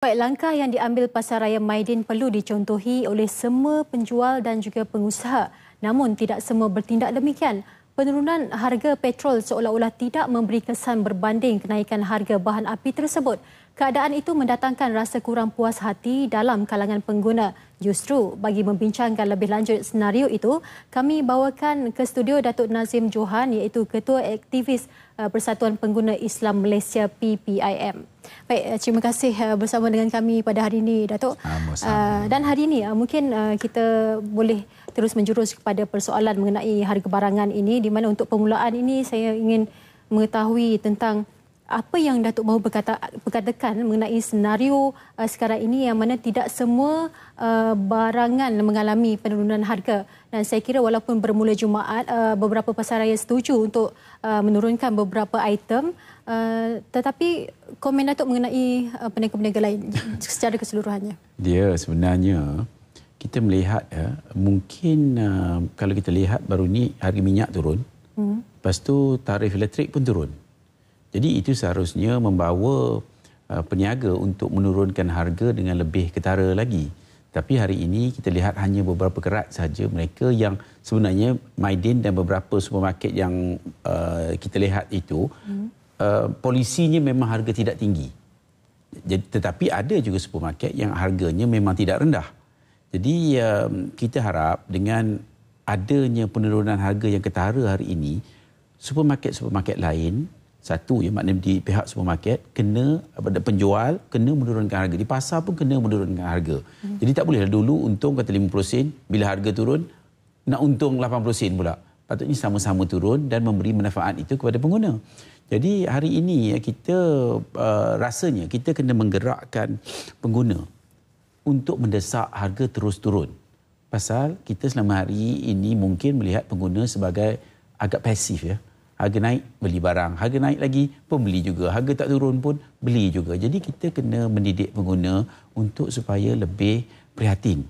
Baik, langkah yang diambil Pasaraya Maidin perlu dicontohi oleh semua penjual dan juga pengusaha. Namun tidak semua bertindak demikian. Penurunan harga petrol seolah-olah tidak memberi kesan berbanding kenaikan harga bahan api tersebut. Keadaan itu mendatangkan rasa kurang puas hati dalam kalangan pengguna. Justru bagi membincangkan lebih lanjut senario itu, kami bawakan ke studio Datuk Nazim Johan iaitu Ketua Aktivis Persatuan Pengguna Islam Malaysia PPIM. Baik, terima kasih bersama dengan kami pada hari ini, Datuk. Dan hari ini mungkin kita boleh terus menjurus kepada persoalan mengenai harga barangan ini, di mana untuk permulaan ini saya ingin mengetahui tentang apa yang Datuk mahu berkatakan mengenai senario sekarang ini yang mana tidak semua barangan mengalami penurunan harga. Dan saya kira walaupun bermula Jumaat, beberapa pasaraya setuju untuk menurunkan beberapa item, tetapi komen Datuk mengenai peniaga-peniaga lain secara keseluruhannya. Dia sebenarnya kita melihat mungkin kalau kita lihat baru ni harga minyak turun, lepas tu tarif elektrik pun turun. Jadi itu seharusnya membawa peniaga untuk menurunkan harga dengan lebih ketara lagi. Tapi hari ini kita lihat hanya beberapa kerat sahaja mereka yang sebenarnya Maidin dan beberapa supermarket yang kita lihat itu polisinya memang harga tidak tinggi. Tetapi ada juga supermarket yang harganya memang tidak rendah. Jadi kita harap dengan adanya penurunan harga yang ketara hari ini, supermarket-supermarket lain, satu yang maknanya di pihak supermarket kena, penjual kena menurunkan harga, di pasar pun kena menurunkan harga. Jadi tak bolehlah dulu untung kata 50 sen, bila harga turun nak untung 80 sen pula. Patutnya sama-sama turun dan memberi manfaat itu kepada pengguna. Jadi hari ini kita rasanya kita kena menggerakkan pengguna untuk mendesak harga terus turun. Pasal kita selama hari ini mungkin melihat pengguna sebagai agak pasif ya. Harga naik, beli barang. Harga naik lagi, pembeli juga. Harga tak turun pun, beli juga. Jadi kita kena mendidik pengguna untuk supaya lebih prihatin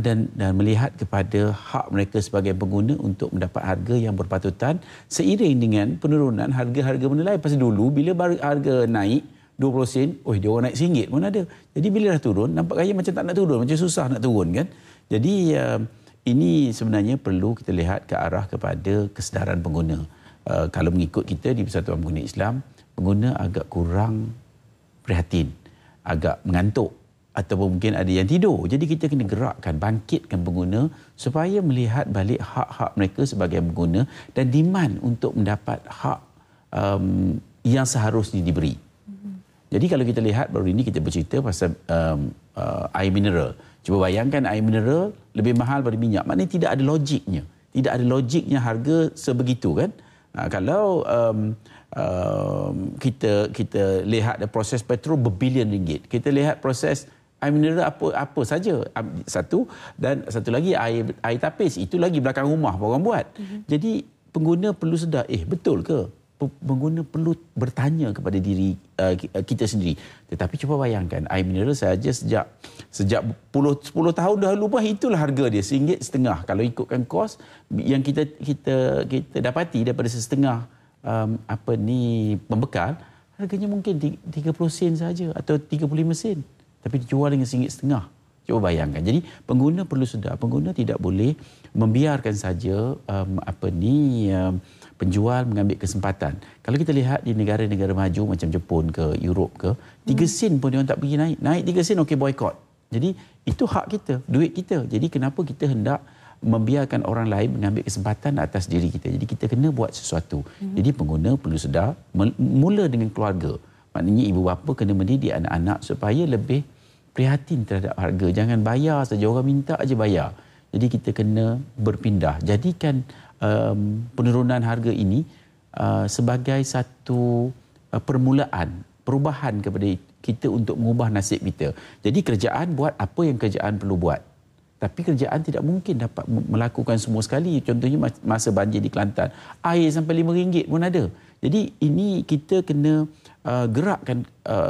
dan melihat kepada hak mereka sebagai pengguna untuk mendapat harga yang berpatutan seiring dengan penurunan harga-harga benda lain. Pasal dulu, bila harga naik 20 sen, dia orang naik RM1 pun ada. Jadi bila dah turun, nampak kaya macam tak nak turun, macam susah nak turun kan. Jadi ini sebenarnya perlu kita lihat ke arah kepada kesedaran pengguna. Kalau mengikut kita di Persatuan Pengguna Islam, pengguna agak kurang prihatin, agak mengantuk ataupun mungkin ada yang tidur. Jadi kita kena gerakkan, bangkitkan pengguna supaya melihat balik hak-hak mereka sebagai pengguna dan demand untuk mendapat hak yang seharusnya diberi. Jadi kalau kita lihat baru ini kita bercerita pasal air mineral. Cuba bayangkan air mineral lebih mahal daripada minyak. Maknanya tidak ada logiknya. Tidak ada logiknya harga sebegitu kan. Kalau kita lihat proses petrol berbilion ringgit, kita lihat proses air mineral apa saja, satu, dan satu lagi air tapis, itu lagi belakang rumah orang buat. Jadi pengguna perlu sedar, betul ke? Pengguna perlu bertanya kepada diri kita sendiri. Tetapi cuba bayangkan air mineral saja sejak 10 tahun dahulu pun itulah harga dia RM1.50. Kalau ikutkan kos yang kita dapati daripada setengah pembekal, harganya mungkin 30 sen saja atau 35 sen. Tapi dijual dengan RM1.50. Cuba bayangkan. Jadi pengguna perlu sedar, pengguna tidak boleh membiarkan saja penjual mengambil kesempatan. Kalau kita lihat di negara-negara maju macam Jepun ke Europe ke, 3 sen pun dia orang tak pergi naik. Naik 3 sen, okey boykot. Jadi itu hak kita, duit kita. Jadi kenapa kita hendak membiarkan orang lain mengambil kesempatan atas diri kita? Jadi kita kena buat sesuatu. Jadi pengguna perlu sedar, mula dengan keluarga. Maknanya ibu bapa kena mendidik anak-anak supaya lebih prihatin terhadap harga. Jangan bayar saja, orang minta aja bayar. Jadi kita kena berpindah. Jadikan penurunan harga ini sebagai satu permulaan, perubahan kepada kita untuk mengubah nasib kita. Jadi kerajaan buat apa yang kerajaan perlu buat. Tapi kerajaan tidak mungkin dapat melakukan semua sekali. Contohnya masa banjir di Kelantan, air sampai RM5 pun ada. Jadi ini kita kena gerakkan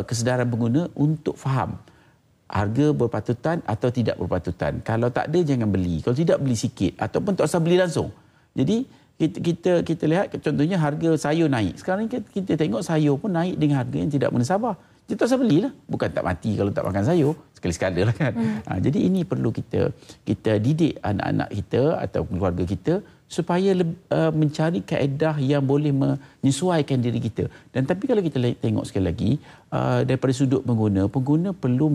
kesedaran pengguna untuk faham harga berpatutan atau tidak berpatutan. Kalau tak ada, jangan beli. Kalau tidak, beli sikit. Ataupun tak usah beli langsung. Jadi kita lihat contohnya harga sayur naik. Sekarang kita tengok sayur pun naik dengan harga yang tidak munasabah. Dia tak usah belilah. Bukan tak mati kalau tak makan sayur. Sekali-sekala lah kan. Jadi ini perlu kita didik anak-anak kita atau keluarga kita supaya mencari kaedah yang boleh menyesuaikan diri kita. Dan tapi kalau kita tengok sekali lagi, daripada sudut pengguna perlu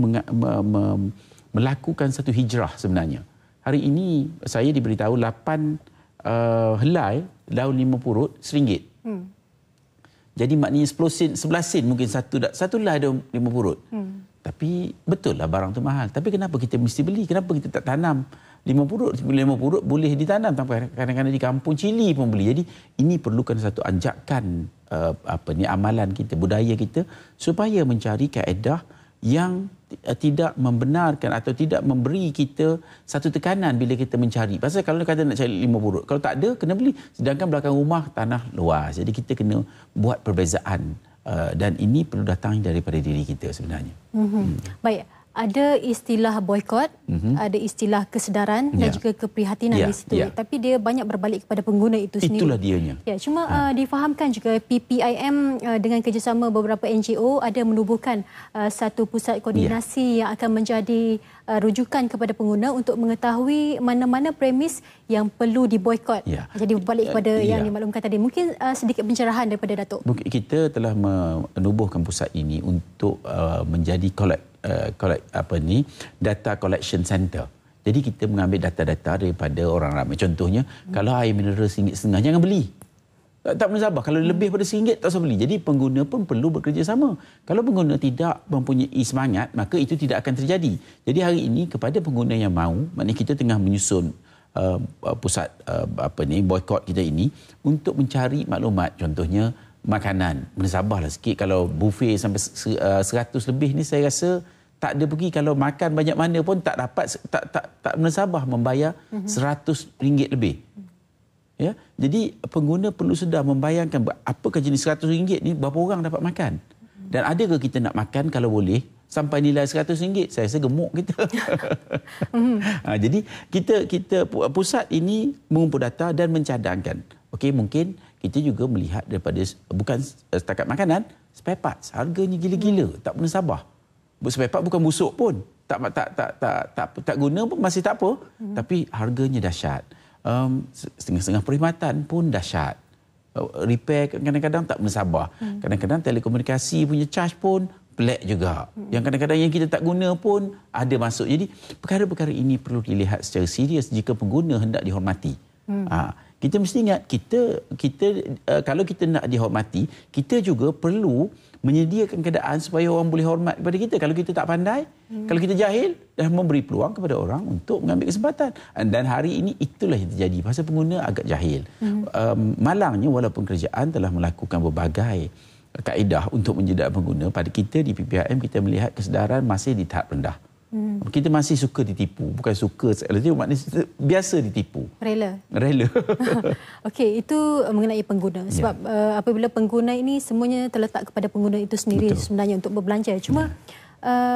melakukan satu hijrah sebenarnya. Hari ini saya diberitahu 8 helai daun limau purut RM1. Jadi maknanya 10 sen, 11 sen mungkin satu helai daun limau purut. Tapi betul lah barang tu mahal. Tapi kenapa kita mesti beli? Kenapa kita tak tanam limau purut? Limau purut boleh ditanam. Kadang-kadang di kampung cili pun beli. Jadi ini perlukan satu anjakan amalan kita, budaya kita supaya mencari kaedah yang tidak membenarkan atau tidak memberi kita satu tekanan bila kita mencari. Pasal kalau kata nak cari limau purut, kalau tak ada kena beli. Sedangkan belakang rumah tanah luas. Jadi kita kena buat perbezaan. Dan ini perlu datang daripada diri kita sebenarnya. Baik, ada istilah boikot, ada istilah kesedaran dan juga keprihatinan di situ. Tapi dia banyak berbalik kepada pengguna itu sendiri. Itulah dianya. Ya, cuma difahamkan juga PPIM dengan kerjasama beberapa NGO ada menubuhkan satu pusat koordinasi yang akan menjadi rujukan kepada pengguna untuk mengetahui mana-mana premis yang perlu diboikot. Jadi berbalik kepada yang dimaklumkan tadi. Mungkin sedikit pencerahan daripada Datuk. Kita telah menubuhkan pusat ini untuk menjadi data collection center. Jadi kita mengambil data-data daripada orang ramai. Contohnya, kalau air mineral RM1.50, jangan beli. Tak menzabar. Kalau lebih pada RM1, tak usah beli. Jadi pengguna pun perlu bekerjasama. Kalau pengguna tidak mempunyai semangat, maka itu tidak akan terjadi. Jadi hari ini kepada pengguna yang mahu, maknanya kita tengah menyusun pusat boikot kita ini untuk mencari maklumat. Contohnya makanan. Bersabarlah sikit. Kalau buffet sampai 100 lebih ni saya rasa tak ada pergi. Kalau makan banyak mana pun tak dapat, tak mensabar membayar RM100 lebih. Ya, jadi pengguna perlu sedar membayangkan apakah jenis RM100 ni, berapa orang dapat makan. Dan adakah kita nak makan kalau boleh sampai nilai RM100? Saya rasa gemuk kita. Jadi kita pusat ini mengumpul data dan mencadangkan. Okey, mungkin kita juga melihat daripada bukan setakat makanan, spare parts harganya gila-gila, tak pernah sabar. Spare part bukan busuk pun, tak guna pun masih tak apa, tapi harganya dahsyat. Setengah-setengah perkhidmatan pun dahsyat. Repair kadang-kadang tak mensabar. Kadang-kadang telekomunikasi punya charge pun pelik juga. Yang kadang-kadang yang kita tak guna pun ada masuk. Jadi perkara-perkara ini perlu dilihat secara serius jika pengguna hendak dihormati. Kita mesti ingat kalau kita nak dihormati, kita juga perlu menyediakan keadaan supaya orang boleh hormat kepada kita. Kalau kita tak pandai, kalau kita jahil, dah memberi peluang kepada orang untuk mengambil kesempatan. Dan hari ini itulah yang terjadi. Pasal pengguna agak jahil. Malangnya walaupun kerajaan telah melakukan berbagai kaedah untuk menjedak pengguna, pada kita di PPIM kita melihat kesedaran masih di tahap rendah. Kita masih suka ditipu. Bukan suka, maknanya biasa ditipu. Rela. Okey, itu mengenai pengguna. Sebab apabila pengguna ini semuanya terletak kepada pengguna itu sendiri sebenarnya untuk berbelanja. Cuma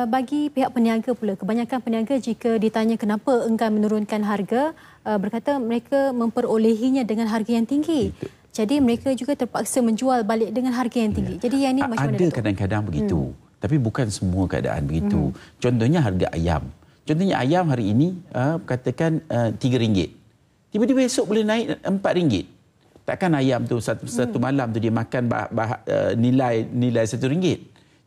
bagi pihak peniaga pula, kebanyakan peniaga jika ditanya kenapa enggan menurunkan harga, berkata mereka memperolehinya dengan harga yang tinggi. Jadi mereka juga terpaksa menjual balik dengan harga yang tinggi. Jadi yang ini macam mana? Ada kadang-kadang begitu. Tapi bukan semua keadaan begitu. Contohnya harga ayam. Contohnya ayam hari ini katakan RM3. Tiba-tiba esok boleh naik RM4. Takkan ayam tu satu malam tu dia makan nilai RM1.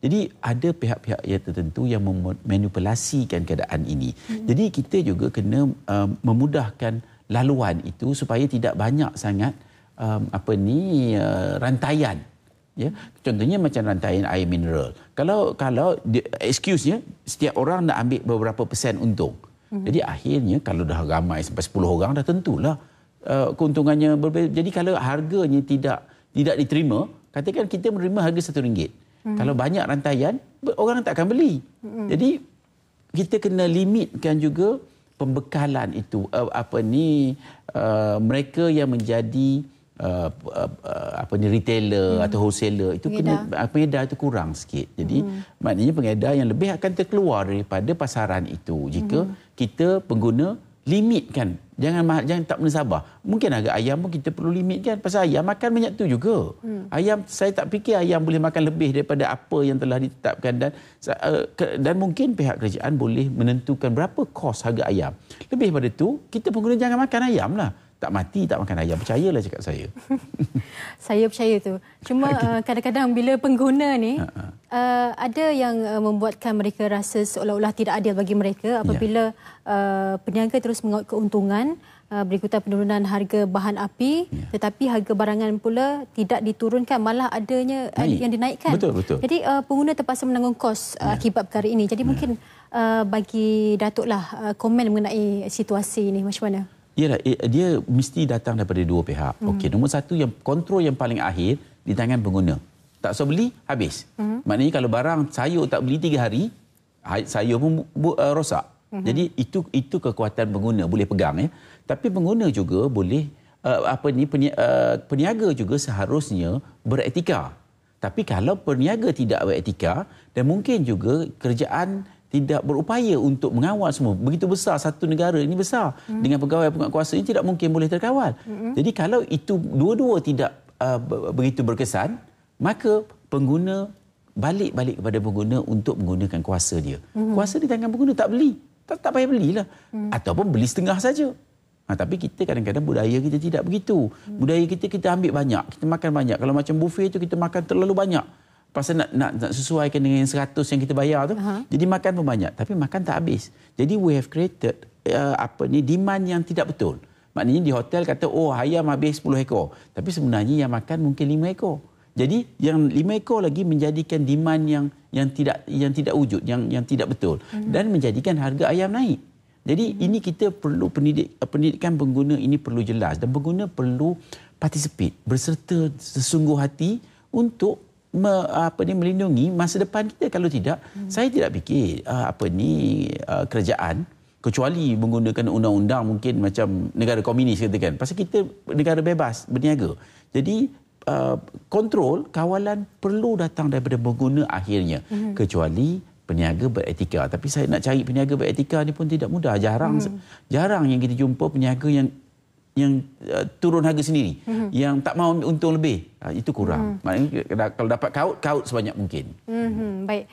Jadi ada pihak-pihak yang tertentu yang memanipulasikan keadaan ini. Jadi kita juga kena memudahkan laluan itu supaya tidak banyak sangat rantaian. Ya, contohnya macam rantaian air mineral. Kalau excuse-nya setiap orang nak ambil beberapa persen untung. Jadi akhirnya kalau dah ramai sampai 10 orang dah tentulah keuntungannya berbeza. Jadi kalau harganya tidak diterima, katakan kita menerima harga RM1. Kalau banyak rantaian, orang tak akan beli. Jadi kita kena limitkan juga pembekalan itu. Mereka yang menjadi retailer atau wholesaler itu kena pengedar itu kurang sikit. Jadi maknanya pengedar yang lebih akan terkeluar daripada pasaran itu jika kita pengguna limitkan Jangan tak mensabar. Mungkin agak ayam pun kita perlu limit kan. Pasal ayam makan banyak tu juga. Ayam, saya tak fikir ayam boleh makan lebih daripada apa yang telah ditetapkan, dan mungkin pihak kerajaan boleh menentukan berapa kos harga ayam. Lebih daripada tu, kita pengguna jangan makan ayam lah. Tak mati tak makan ayam. Percayalah cakap saya. Saya percaya tu. Cuma kadang-kadang bila pengguna ni ada yang membuatkan mereka rasa seolah-olah tidak adil bagi mereka apabila peniaga terus mengaut keuntungan berikutan penurunan harga bahan api, tetapi harga barangan pula tidak diturunkan, malah adanya yang dinaikkan. Betul. Jadi pengguna terpaksa menanggung kos akibat perkara ini. Jadi mungkin bagi Datuk lah komen mengenai situasi ini macam mana? Yalah, dia mesti datang daripada dua pihak. Okey, nombor satu, yang kontrol yang paling akhir di tangan pengguna. Tak usah beli, habis. Maknanya kalau barang sayur tak beli 3 hari, sayur pun rosak. Jadi itu kekuatan pengguna, boleh pegang ya. Tapi pengguna juga boleh peniaga juga seharusnya beretika. Tapi kalau peniaga tidak beretika, dan mungkin juga kerajaan tidak berupaya untuk mengawal semua. Begitu besar satu negara ini besar dengan pegawai penguatkuasa ini tidak mungkin boleh terkawal. Jadi kalau itu dua-dua tidak begitu berkesan, maka pengguna balik kepada pengguna untuk menggunakan kuasa dia. Kuasa di tangan pengguna, tak beli. Tak payah belilah. Ataupun beli setengah saja. Tapi kita kadang-kadang budaya kita tidak begitu. Budaya kita ambil banyak, kita makan banyak. Kalau macam buffet tu kita makan terlalu banyak. Pasal nak sesuaikan dengan yang 100 yang kita bayar tu. Jadi makan pun banyak, tapi makan tak habis. Jadi we have created demand yang tidak betul. Maknanya di hotel kata ayam habis 10 ekor, tapi sebenarnya yang makan mungkin 5 ekor. Jadi yang 5 ekor lagi menjadikan demand yang tidak wujud, yang tidak betul, dan menjadikan harga ayam naik. Jadi ini kita perlu pendidikan pengguna ini perlu jelas, dan pengguna perlu participate, berserta sesungguh hati untuk melindungi masa depan kita. Kalau tidak, saya tidak fikir kerajaan, kecuali menggunakan undang-undang mungkin macam negara komunis katakan. Pasal kita negara bebas berniaga. Jadi kontrol, kawalan perlu datang daripada pengguna akhirnya. Kecuali peniaga beretika. Tapi saya nak cari peniaga beretika ni pun tidak mudah. Jarang yang kita jumpa peniaga yang turun harga sendiri, yang tak mahu untung lebih, itu kurang. Maknanya kalau dapat kaut sebanyak mungkin. Baik,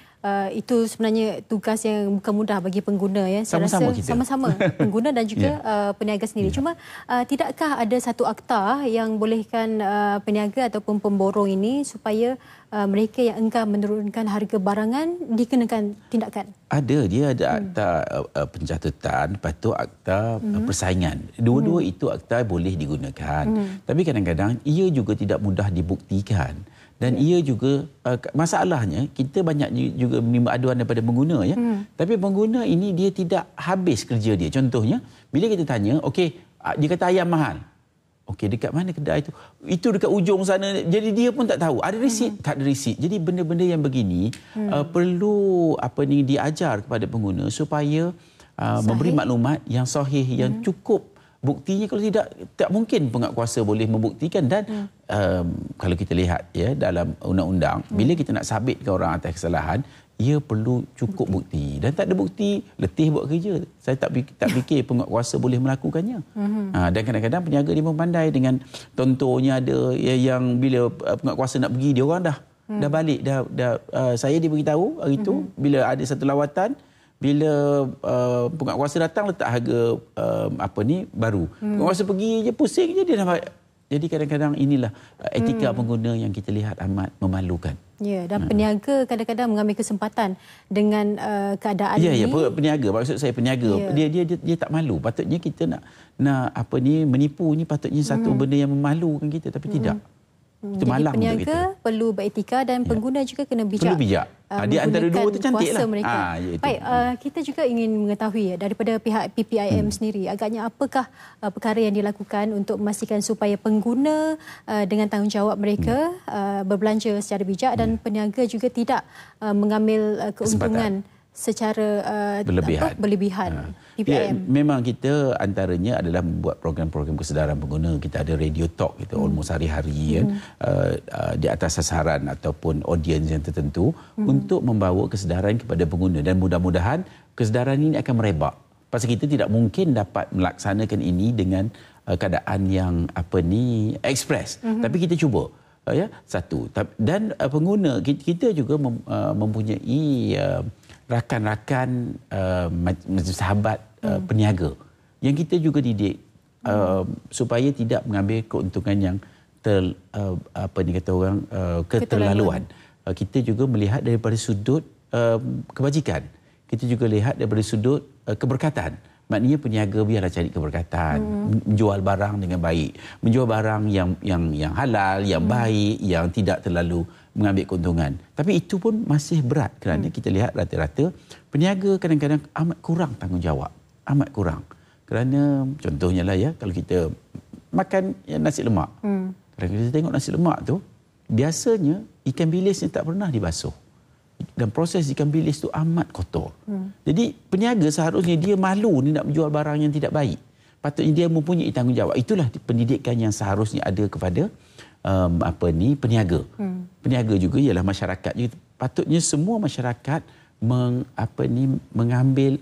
itu sebenarnya tugas yang bukan mudah bagi pengguna ya. Saya Sama-sama rasa kita. sama-sama pengguna dan juga peniaga sendiri. Cuma tidakkah ada satu akta yang bolehkan peniaga ataupun pemborong ini supaya mereka yang enggan menurunkan harga barangan dikenakan tindakan? Dia ada akta pencatatan, lepas tu akta persaingan. Dua-dua itu akta boleh digunakan. Tapi kadang-kadang ia juga tidak mudah dibuktikan. Dan ia juga, masalahnya kita banyak juga menerima aduan daripada pengguna ya. Tapi pengguna ini dia tidak habis kerja dia. Contohnya, bila kita tanya, okey, dia kata ayam mahal. Okey, dekat mana kedai itu? Itu dekat ujung sana. Jadi dia pun tak tahu. Ada resit? Tak ada resit. Jadi benda-benda yang begini perlu diajar kepada pengguna supaya memberi maklumat yang sahih, yang cukup. Buktinya kalau tidak, tak mungkin penguatkuasa boleh membuktikan. Dan kalau kita lihat ya dalam undang-undang, bila kita nak sabitkan orang atas kesalahan, ia perlu cukup bukti. Dan tak ada bukti, letih buat kerja. Saya tak fikir penguatkuasa boleh melakukannya. Dan kadang-kadang peniaga dia pun pandai dengan contohnya ada yang bila penguatkuasa nak pergi, dia orang dah balik. Saya dia beritahu hari itu, bila ada satu lawatan, bila penguatkuasa datang letak harga baru. Penguatkuasa pergi je, pusing je, dia dah balik. Jadi kadang-kadang inilah etika pengguna yang kita lihat amat memalukan. Ya, dan peniaga kadang-kadang mengambil kesempatan dengan keadaan ini. Ya, peniaga. Maksud saya peniaga. Dia tak malu. Patutnya kita nak menipu ni patutnya satu benda yang memalukan kita, tapi tidak. Itu Jadi malang peniaga perlu beretika dan pengguna juga kena bijak. Perlu bijak. Di antara dua tu cantiklah. Baik, kita juga ingin mengetahui daripada pihak PPIM sendiri, agaknya apakah perkara yang dilakukan untuk memastikan supaya pengguna dengan tanggungjawab mereka berbelanja secara bijak dan peniaga juga tidak mengambil keuntungan secara berlebihan. PPIM. Memang kita antaranya adalah membuat program-program kesedaran pengguna. Kita ada radio talk kita almost hari-hari di atas sasaran ataupun audiens yang tertentu untuk membawa kesedaran kepada pengguna, dan mudah-mudahan kesedaran ini akan merebak. Pasal kita tidak mungkin dapat melaksanakan ini dengan keadaan yang ekspres. Tapi kita cuba. Satu. Dan pengguna, kita juga mempunyai rakan-rakan sahabat peniaga yang kita juga didik supaya tidak mengambil keuntungan yang keterlaluan. Kita juga melihat daripada sudut kebajikan. Kita juga lihat daripada sudut keberkatan. Maknanya peniaga biarlah cari keberkatan, menjual barang dengan baik, menjual barang yang halal, yang baik, yang tidak terlalu mengambil keuntungan. Tapi itu pun masih berat kerana kita lihat rata-rata peniaga kadang-kadang amat kurang tanggungjawab, amat kurang. Kerana contohnya lah kalau kita makan nasi lemak. Kalau kita tengok nasi lemak tu, biasanya ikan bilisnya tak pernah dibasuh. Dan proses ikan bilis tu amat kotor. Jadi peniaga seharusnya dia malu ni nak menjual barang yang tidak baik. Patutnya dia mempunyai tanggungjawab. Itulah pendidikan yang seharusnya ada kepada peniaga. Peniaga juga ialah masyarakat juga. Patutnya semua masyarakat mengambil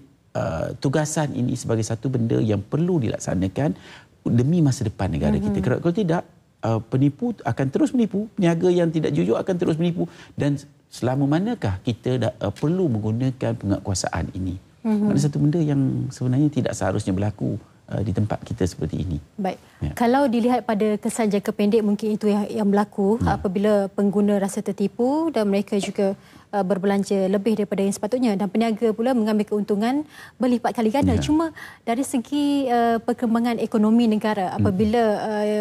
tugasan ini sebagai satu benda yang perlu dilaksanakan demi masa depan negara kita. Kalau tidak, penipu akan terus menipu, peniaga yang tidak jujur akan terus menipu, dan selama manakah kita perlu menggunakan penguatkuasaan ini? Ada satu benda yang sebenarnya tidak seharusnya berlaku di tempat kita seperti ini. Baik. Ya. Kalau dilihat pada kesan jangka pendek, mungkin itu yang berlaku apabila pengguna rasa tertipu dan mereka juga berbelanja lebih daripada yang sepatutnya, dan peniaga pula mengambil keuntungan berlipat kali ganda. Cuma dari segi perkembangan ekonomi negara, apabila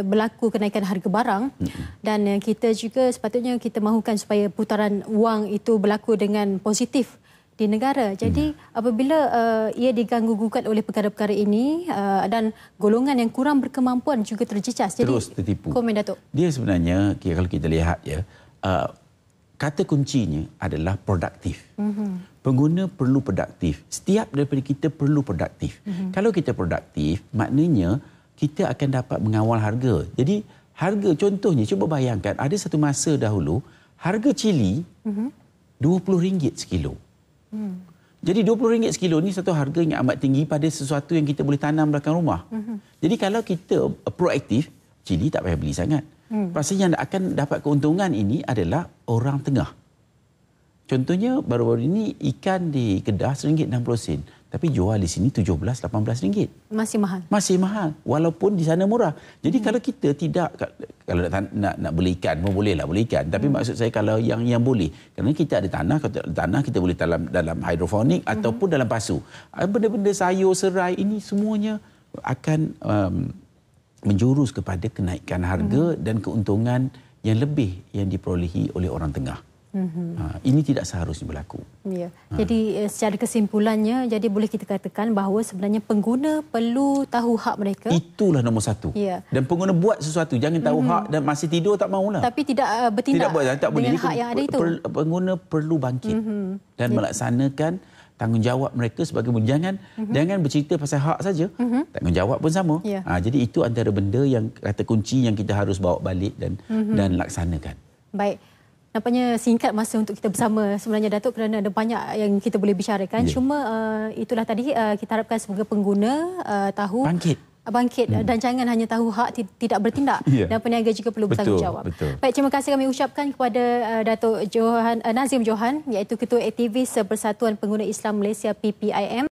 berlaku kenaikan harga barang, dan kita juga sepatutnya kita mahukan supaya putaran wang itu berlaku dengan positif di negara. Jadi apabila ia diganggu-gugat oleh perkara-perkara ini dan golongan yang kurang berkemampuan juga terjejas. Terus tertipu. Komen Datuk. Dia sebenarnya kalau kita lihat kata kuncinya adalah produktif. Pengguna perlu produktif. Setiap daripada kita perlu produktif. Kalau kita produktif, maknanya kita akan dapat mengawal harga. Jadi harga, contohnya, cuba bayangkan ada satu masa dahulu harga cili RM20 sekilo. Jadi RM20 sekilo ni satu harga yang amat tinggi pada sesuatu yang kita boleh tanam belakang rumah. Jadi kalau kita proaktif, cili tak payah beli sangat. Pasal yang akan dapat keuntungan ini adalah orang tengah. Contohnya baru-baru ini ikan di Kedah RM1.60, tapi jual di sini RM17-18. Masih mahal. Masih mahal walaupun di sana murah. Jadi kalau kita tidak, kalau nak beli ikan pun bolehlah beli ikan, tapi maksud saya kalau yang boleh, kerana kita ada tanah, kalau ada tanah kita boleh dalam hidroponik ataupun dalam pasu. Benda-benda sayur, serai ini semuanya akan menjurus kepada kenaikan harga dan keuntungan yang lebih yang diperolehi oleh orang tengah. Ini tidak seharusnya berlaku. Ya. Jadi secara kesimpulannya, jadi boleh kita katakan bahawa sebenarnya pengguna perlu tahu hak mereka. Itulah nombor satu. Ya. Dan pengguna buat sesuatu, jangan tahu hak dan masih tidur tak maulah. Tapi tidak bertindak tak boleh. Dengan hak yang ada itu. Pengguna perlu bangkit dan melaksanakan tanggungjawab mereka sebagai jangan bercerita pasal hak saja, tanggungjawab pun sama. Ya. Jadi itu antara benda yang kata kunci yang kita harus bawa balik dan laksanakan. Baik. Nampaknya singkat masa untuk kita bersama sebenarnya, Datuk, kerana ada banyak yang kita boleh bicarakan. Cuma itulah tadi kita harapkan sebagai pengguna tahu bangkit dan jangan hanya tahu hak, tidak bertindak. Dan peniaga juga perlu bertanggungjawab. Baik, terima kasih kami ucapkan kepada Datuk Nazim Johan, iaitu Ketua Aktivis Persatuan Pengguna Islam Malaysia PPIM.